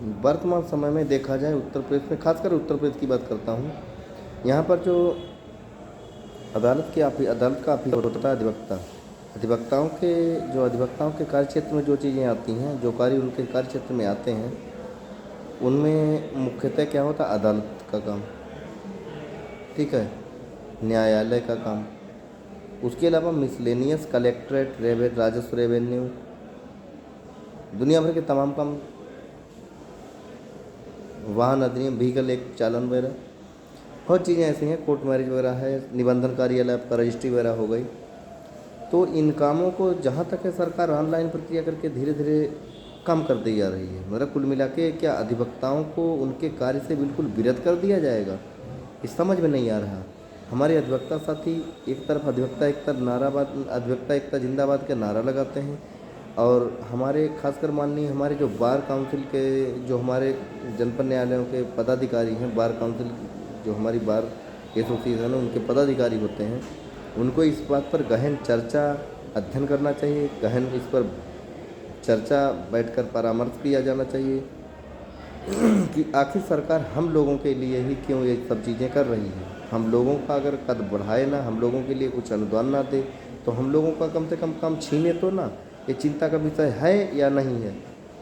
वर्तमान समय में देखा जाए उत्तर प्रदेश में, खासकर उत्तर प्रदेश की बात करता हूँ। यहाँ पर जो अदालत का ऑफिस होता है अधिवक्ता, अधिवक्ताओं के कार्य क्षेत्र में जो चीज़ें आती हैं, जो कार्य उनके कार्य क्षेत्र में आते हैं, उनमें मुख्यतः क्या होता है? अदालत का काम, ठीक है, न्यायालय का काम। उसके अलावा मिसलेनियस, कलेक्ट्रेट, राजस्व, रेवेन्यू, दुनिया भर के तमाम काम, वाहन अधिनियम, व्हीकल एक्ट, चालान वगैरह, बहुत चीज़ें ऐसी हैं, कोर्ट मैरिज वगैरह है, निबंधन कार्यालय आपका रजिस्ट्री वगैरह हो गई। तो इन कामों को जहाँ तक है सरकार ऑनलाइन प्रक्रिया करके धीरे धीरे कम कर दी जा रही है। मतलब कुल मिला के क्या अधिवक्ताओं को उनके कार्य से बिल्कुल विरत कर दिया जाएगा? इस समझ में नहीं आ रहा। हमारे अधिवक्ता साथी एक तरफ अधिवक्ता एकता जिंदाबाद का नारा लगाते हैं, और हमारे खासकर माननीय हमारे जो बार काउंसिल के, जो हमारे जनपद न्यायालयों के पदाधिकारी हैं, बार काउंसिल जो हमारी बार एसोसिएशन है उनके पदाधिकारी होते हैं, उनको इस बात पर गहन चर्चा, अध्ययन करना चाहिए। गहन इस पर चर्चा, बैठकर परामर्श किया जाना चाहिए कि आखिर सरकार हम लोगों के लिए ही क्यों ये सब चीज़ें कर रही है। हम लोगों का अगर कद बढ़ाए ना, हम लोगों के लिए कुछ अनुदान ना दे, तो हम लोगों का कम से कम काम छीने तो ना। ये चिंता का विषय है या नहीं है?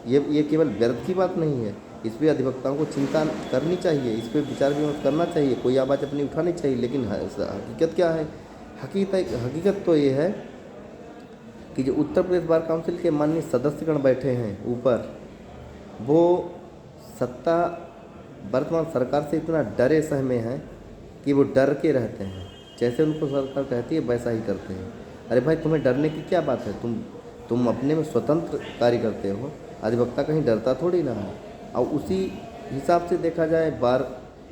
ये केवल व्यर्थ की बात नहीं है। इस पर अधिवक्ताओं को चिंता करनी चाहिए, इस पर विचार विमर्श करना चाहिए, कोई आवाज़ अपनी उठानी चाहिए। लेकिन हकीकत क्या है? हकीकत तो ये है कि जो उत्तर प्रदेश बार काउंसिल के माननीय सदस्यगण बैठे हैं ऊपर, वो सत्ता वर्तमान सरकार से इतना डरे सहमे हैं कि वो डर के रहते हैं। जैसे उनको सरकार कहती है वैसा ही करते हैं। अरे भाई, तुम्हें डरने की क्या बात है? तुम अपने में स्वतंत्र कार्य करते हो, अधिवक्ता कहीं डरता थोड़ी ना है। और उसी हिसाब से देखा जाए बार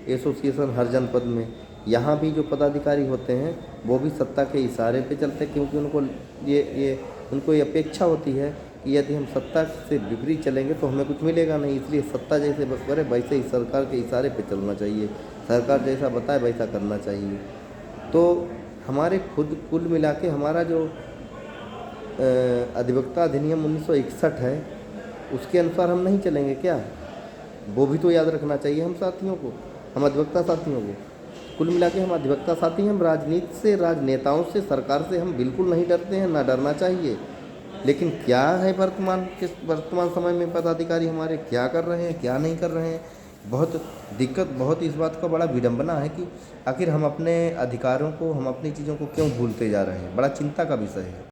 एसोसिएशन हर जनपद में, यहाँ भी जो पदाधिकारी होते हैं वो भी सत्ता के इशारे पे चलते हैं, क्योंकि उनको ये अपेक्षा होती है कि यदि हम सत्ता से विपरीत चलेंगे तो हमें कुछ मिलेगा नहीं। इसलिए सत्ता जैसे करे वैसे ही सरकार के इशारे पे चलना चाहिए, सरकार जैसा बताए वैसा करना चाहिए। तो हमारे खुद कुल मिला के हमारा जो अधिवक्ता अधिनियम 1961 है, उसके अनुसार हम नहीं चलेंगे क्या? वो भी तो याद रखना चाहिए हम साथियों को, हम अधिवक्ता साथियों को। कुल मिला के हम अधिवक्ता साथी हैं। हम राजनीति से, राजनेताओं से, सरकार से हम बिल्कुल नहीं डरते हैं, ना डरना चाहिए। लेकिन क्या है वर्तमान समय में पदाधिकारी हमारे क्या कर रहे हैं, क्या नहीं कर रहे हैं? बहुत इस बात का बड़ा विडंबना है कि आखिर हम अपने अधिकारों को, हम अपनी चीज़ों को क्यों भूलते जा रहे हैं। बड़ा चिंता का विषय है।